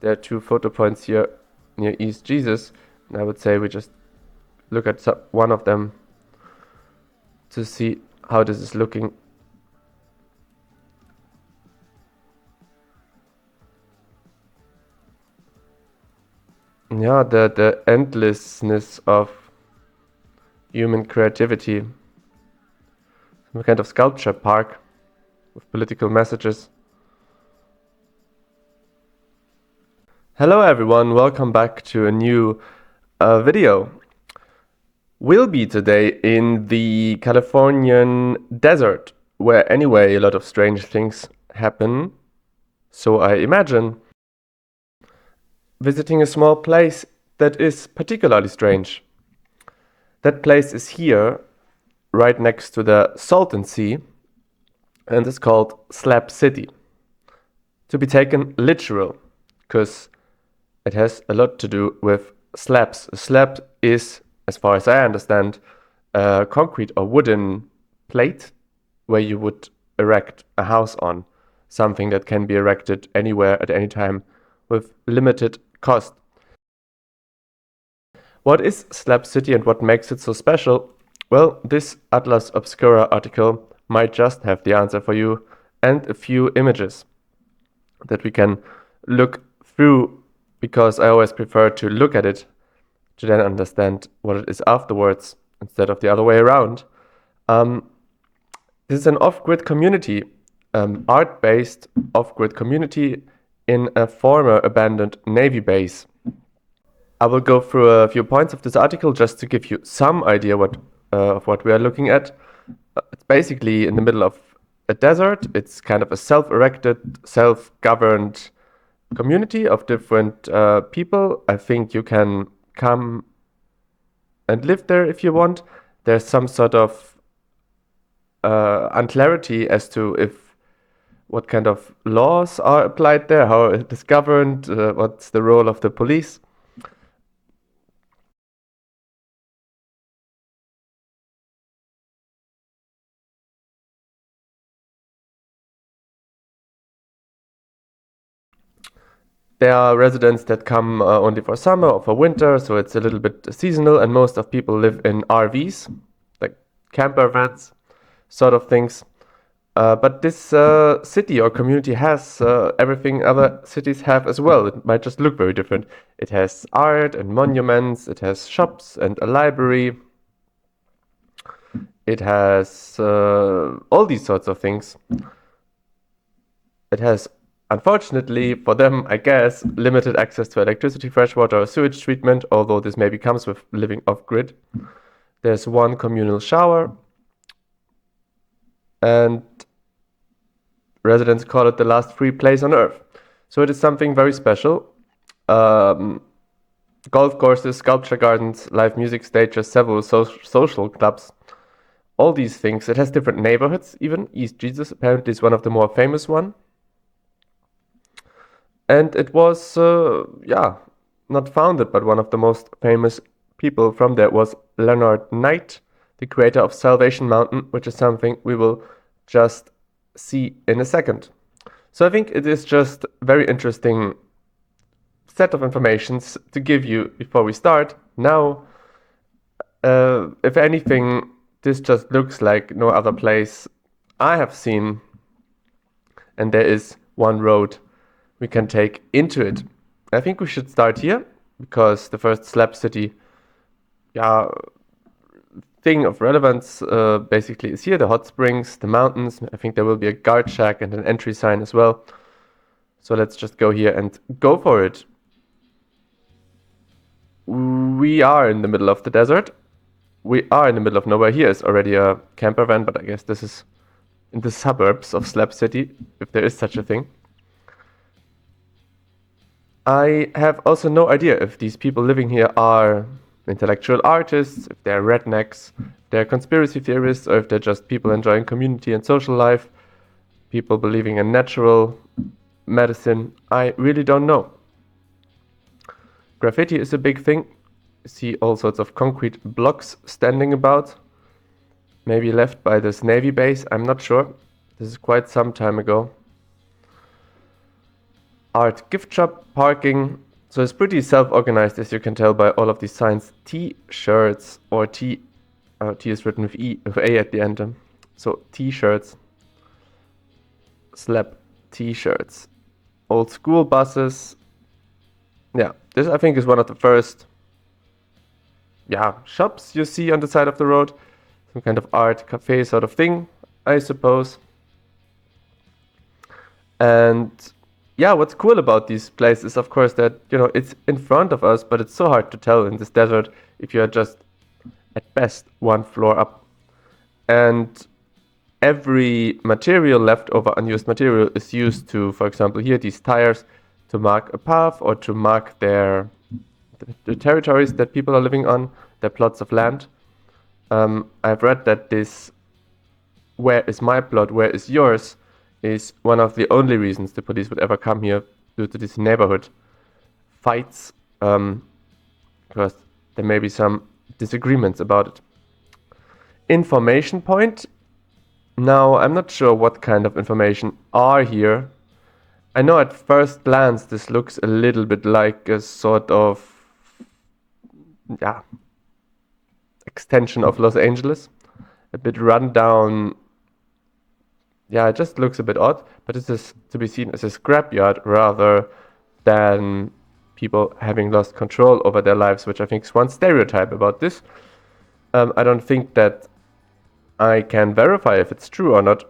There are two photo points here near East Jesus, and I would say we just look at one of them to see how this is looking. Yeah, the endlessness of human creativity. Some kind of sculpture park with political messages. Hello everyone, welcome back to a new video. We'll be today in the Californian desert, where anyway a lot of strange things happen. So I imagine visiting a small place that is particularly strange. That place is here, right next to the Salton Sea, and is called Slab City. To be taken literal, because it has a lot to do with slabs. A slab is, as far as I understand, a concrete or wooden plate where you would erect a house on, something that can be erected anywhere at any time with limited cost. What is Slab City and what makes it so special? Well, this Atlas Obscura article might just have the answer for you, and a few images that we can look through, because I always prefer to look at it to then understand what it is afterwards instead of the other way around. This is an off-grid community, art-based off-grid community in a former abandoned Navy base. I will go through a few points of this article just to give you some idea of what we are looking at. It's basically in the middle of a desert. It's kind of a self-erected, self-governed community of different people. I think you can come and live there if you want. There's some sort of unclarity as to what kind of laws are applied there, how it is governed, what's the role of the police. There are residents that come only for summer or for winter, so it's a little bit seasonal, and most of people live in RVs, like camper vans, sort of things. But this city or community has everything other cities have as well. It might just look very different. It has art and monuments, it has shops and a library. It has all these sorts of things. It has, unfortunately for them, I guess, limited access to electricity, fresh water, or sewage treatment, although this maybe comes with living off-grid. There's one communal shower, and residents call it the last free place on Earth. So it is something very special. Golf courses, sculpture gardens, live music stages, several social clubs, all these things. It has different neighborhoods even. East Jesus apparently is one of the more famous one. And it was, not founded, but one of the most famous people from there was Leonard Knight, the creator of Salvation Mountain, which is something we will just see in a second. So I think it is just very interesting set of informations to give you before we start. Now, if anything, this just looks like no other place I have seen, and there is one road we can take into it. I think we should start here, because the first Slab City thing of relevance basically is here, the hot springs, the mountains. I think there will be a guard shack and an entry sign as well. So let's just go here and go for it. We are in the middle of the desert. We are in the middle of nowhere. Here is already a camper van, but I guess this is in the suburbs of Slab City, if there is such a thing. I have also no idea if these people living here are intellectual artists, if they're rednecks, if they're conspiracy theorists, or if they're just people enjoying community and social life, people believing in natural medicine. I really don't know. Graffiti is a big thing. You see all sorts of concrete blocks standing about, maybe left by this Navy base, I'm not sure. This is quite some time ago. art gift shop, parking. So it's pretty self-organized, as you can tell by all of these signs. T-shirts, or T is written with with A at the end. So T-shirts, slab T-shirts, old school buses. Yeah, this I think is one of the first shops you see on the side of the road. Some kind of art cafe sort of thing, I suppose. And yeah, what's cool about these places is, of course, that, it's in front of us, but it's so hard to tell in this desert if you're just, at best, one floor up. And every material, leftover unused material, is used to, for example, here, these tires, to mark a path or to mark the territories that people are living on, their plots of land. I've read that this "where is my plot, where is yours" is one of the only reasons the police would ever come here, due to these neighborhood fights, because there may be some disagreements about it. Information point. Now, I'm not sure what kind of information are here. I know at first glance this looks a little bit like a sort of extension of Los Angeles. A bit run down. Yeah, it just looks a bit odd, but this is to be seen as a scrapyard rather than people having lost control over their lives, which I think is one stereotype about this. I don't think that I can verify if it's true or not.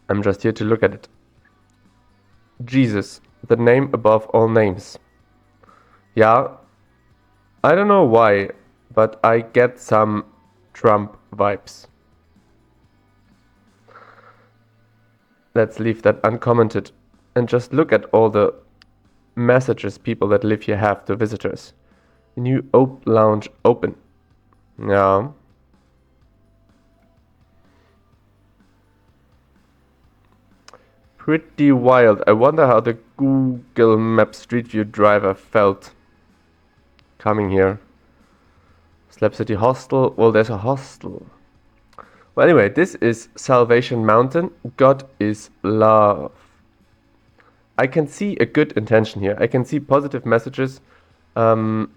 I'm just here to look at it. Jesus, the name above all names. Yeah, I don't know why, but I get some Trump vibes. Let's leave that uncommented and just look at all the messages people that live here have to visitors. New Oak Lounge open. Yeah. Pretty wild. I wonder how the Google Maps Street View driver felt coming here. Slab City Hostel. Well, there's a hostel. Well, anyway, this is Salvation Mountain. God is love. I can see a good intention here. I can see positive messages. Some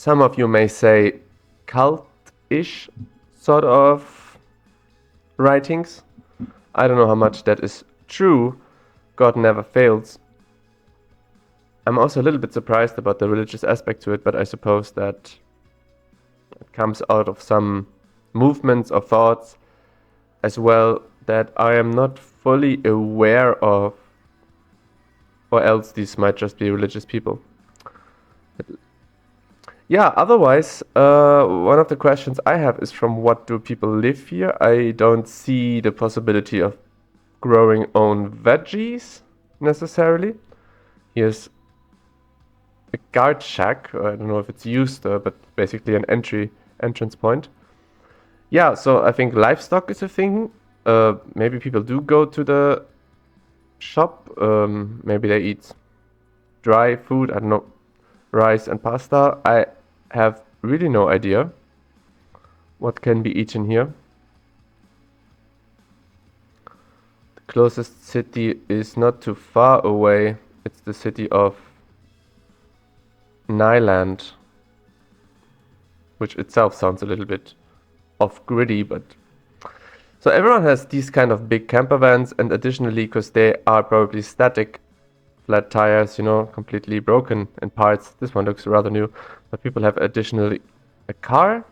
of you may say cult-ish sort of writings. I don't know how much that is true. God never fails. I'm also a little bit surprised about the religious aspect to it, but I suppose that it comes out of some movements or thoughts as well that I am not fully aware of, or else these might just be religious people. Yeah, otherwise, one of the questions I have is, from what do people live here? I don't see the possibility of growing own veggies necessarily. Here's a guard shack. I don't know if it's used, but basically an entrance point. Yeah, so I think livestock is a thing. Maybe people do go to the shop. Maybe they eat dry food. I don't know, rice and pasta. I have really no idea what can be eaten here. The closest city is not too far away. It's the city of Nyland, which itself sounds a little bit off-griddy, but so everyone has these kind of big camper vans, and additionally, because they are probably static, flat tires, completely broken in parts. This one looks rather new, but people have additionally a car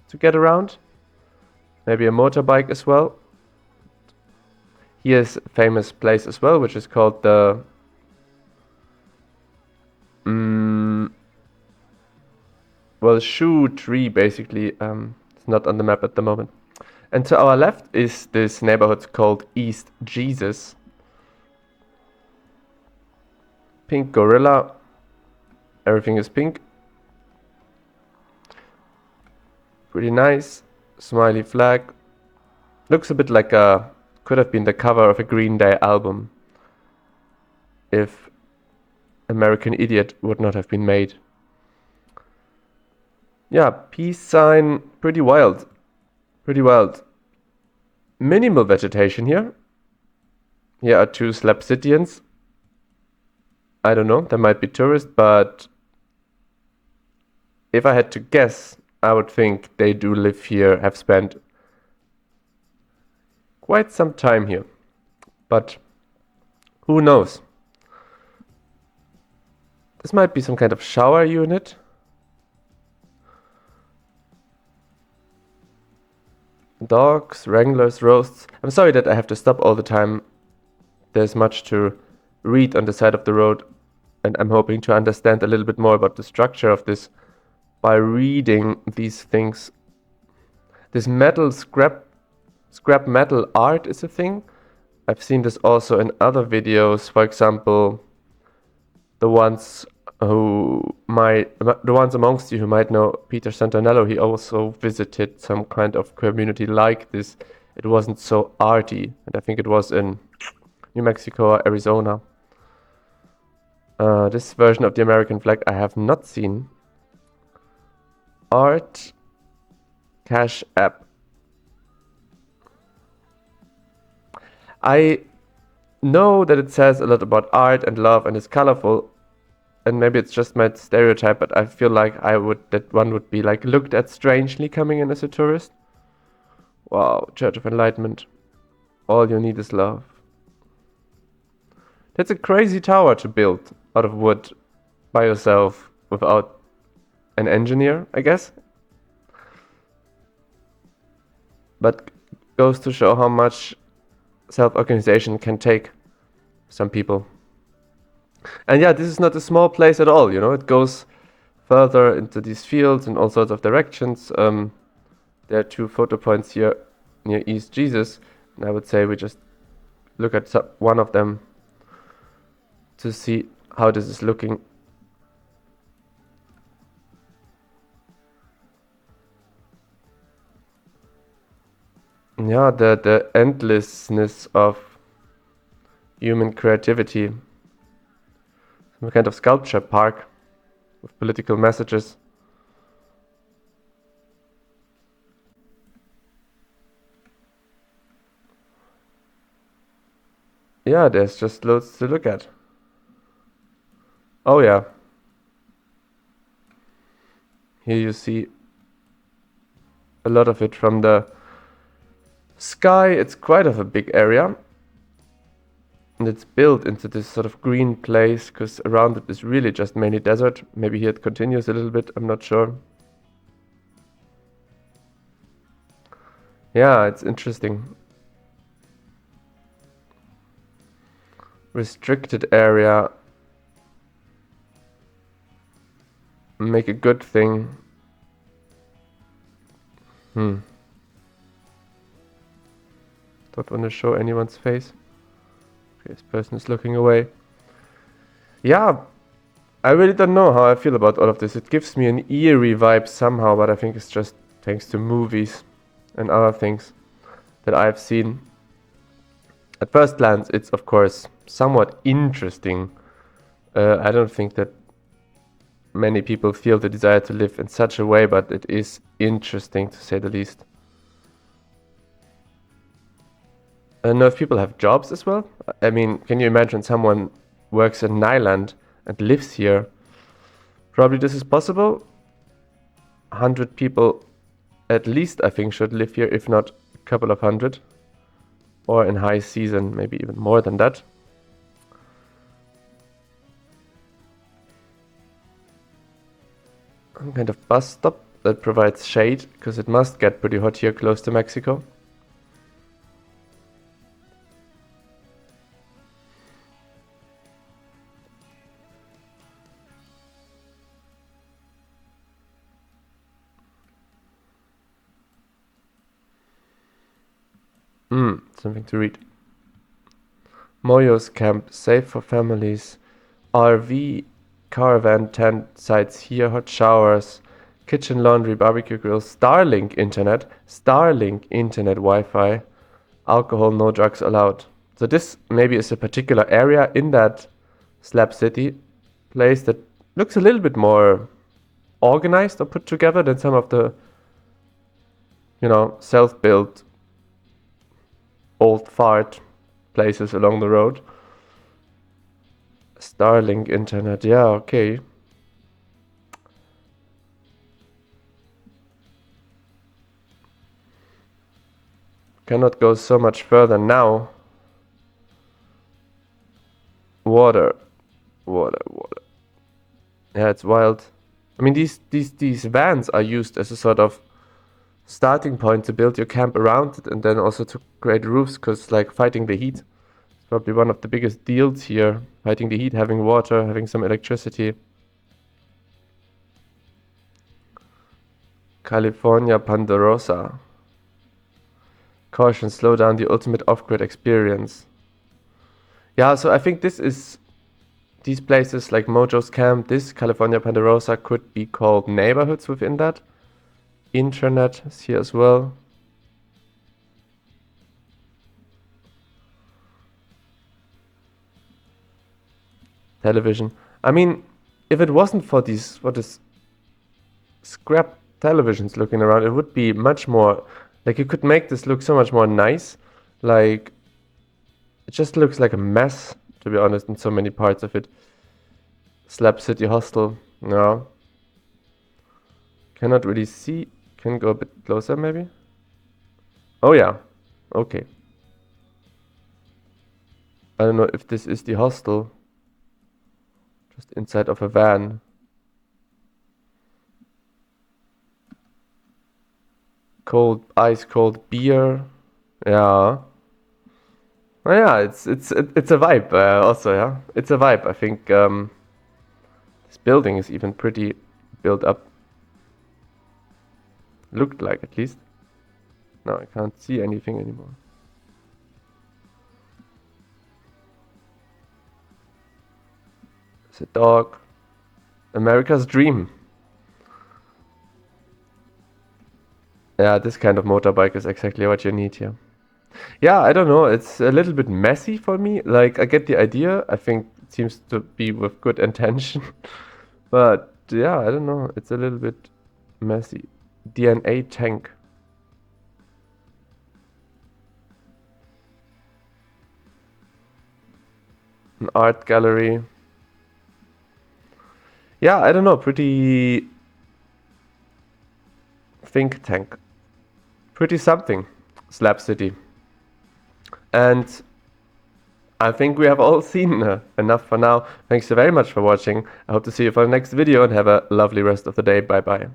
to get around, maybe a motorbike as well. Here's a famous place as well, which is called the shoe tree, basically. It's not on the map at the moment. And to our left is this neighborhood called East Jesus. Pink gorilla. Everything is pink. Pretty nice. Smiley flag. Looks a bit like could have been the cover of a Green Day album if American Idiot would not have been made. Yeah, peace sign. Pretty wild. Pretty wild. Minimal vegetation here. Here are two Slab Cityans. I don't know, there might be tourists, but if I had to guess, I would think they do live here, have spent quite some time here. But who knows? This might be some kind of shower unit. Dogs, wranglers, roasts. I'm sorry that I have to stop all the time. There's much to read on the side of the road, and I'm hoping to understand a little bit more about the structure of this by reading these things. This metal scrap metal art is a thing. I've seen this also in other videos. For example, the ones amongst you who might know Peter Santanello, he also visited some kind of community like this. It wasn't so arty, and I think it was in New Mexico or Arizona. This version of the American flag I have not seen. Art Cash App. I know that it says a lot about art and love and is colorful, and maybe it's just my stereotype, but I feel like that one would be like looked at strangely coming in as a tourist. Wow, Church of Enlightenment. All you need is love. That's a crazy tower to build out of wood by yourself without an engineer, I guess. But goes to show how much self-organization can take some people. And yeah, this is not a small place at all, you know, it goes further into these fields in all sorts of directions. There are 2 photo points here near East Jesus, and I would say we just look at one of them to see how this is looking. Yeah, the endlessness of human creativity. Some kind of sculpture park with political messages. Yeah, there's just loads to look at. Oh yeah. Here you see a lot of it from the sky. It's quite of a big area. And it's built into this sort of green place because around it is really just mainly desert. Maybe here it continues a little bit, I'm not sure. Yeah, it's interesting. Restricted area. Make a good thing. Don't want to show anyone's face. Okay, this person is looking away. Yeah, I really don't know how I feel about all of this. It gives me an eerie vibe somehow, but I think it's just thanks to movies and other things that I've seen. At first glance, it's of course somewhat interesting. I don't think that many people feel the desire to live in such a way, but it is interesting to say the least. I know if people have jobs as well. I mean, can you imagine someone works in Nyland and lives here? Probably this is possible. 100 people at least, I think, should live here, if not a couple of hundred. Or in high season, maybe even more than that. Some kind of bus stop that provides shade, because it must get pretty hot here close to Mexico. Something to read. Moyo's camp, safe for families. RV, caravan tent sites here, hot showers, kitchen, laundry, barbecue grill, Starlink internet Wi-Fi, alcohol, no drugs allowed. So this maybe is a particular area in that Slab City place that looks a little bit more organized or put together than some of the, you know, self-built old fart places along the road. Starlink internet, yeah, okay. Cannot go so much further now. Water. Yeah, it's wild. I mean, these vans are used as a sort of starting point to build your camp around it, and then also to create roofs, because like fighting the heat is probably one of the biggest deals here. Fighting the heat, having water, having some electricity. California Ponderosa. Caution, slow down the ultimate off-grid experience. Yeah, so I think these places like Mojo's Camp, this California Ponderosa could be called neighborhoods within that. Intranet is here as well. Television. I mean, if it wasn't for these, what is scrap televisions looking around, it would be much more, like you could make this look so much more nice. Like, it just looks like a mess, to be honest, in so many parts of it. Slab City Hostel, no. Cannot really see, can go a bit closer maybe? Oh yeah, okay. I don't know if this is the hostel. Just inside of a van. Cold, ice cold beer. Yeah. Oh yeah, it's a vibe also, yeah. It's a vibe. I think this building is even pretty built up. Looked like, at least. No, I can't see anything anymore. It's a dog. America's dream. Yeah, this kind of motorbike is exactly what you need here. Yeah, I don't know. It's a little bit messy for me. Like, I get the idea. I think it seems to be with good intention. But yeah, I don't know. It's a little bit messy. DNA tank. An art gallery. Yeah, I don't know. Pretty think tank. Pretty something. Slab City. And I think we have all seen enough for now. Thanks so very much for watching. I hope to see you for the next video and have a lovely rest of the day. Bye bye.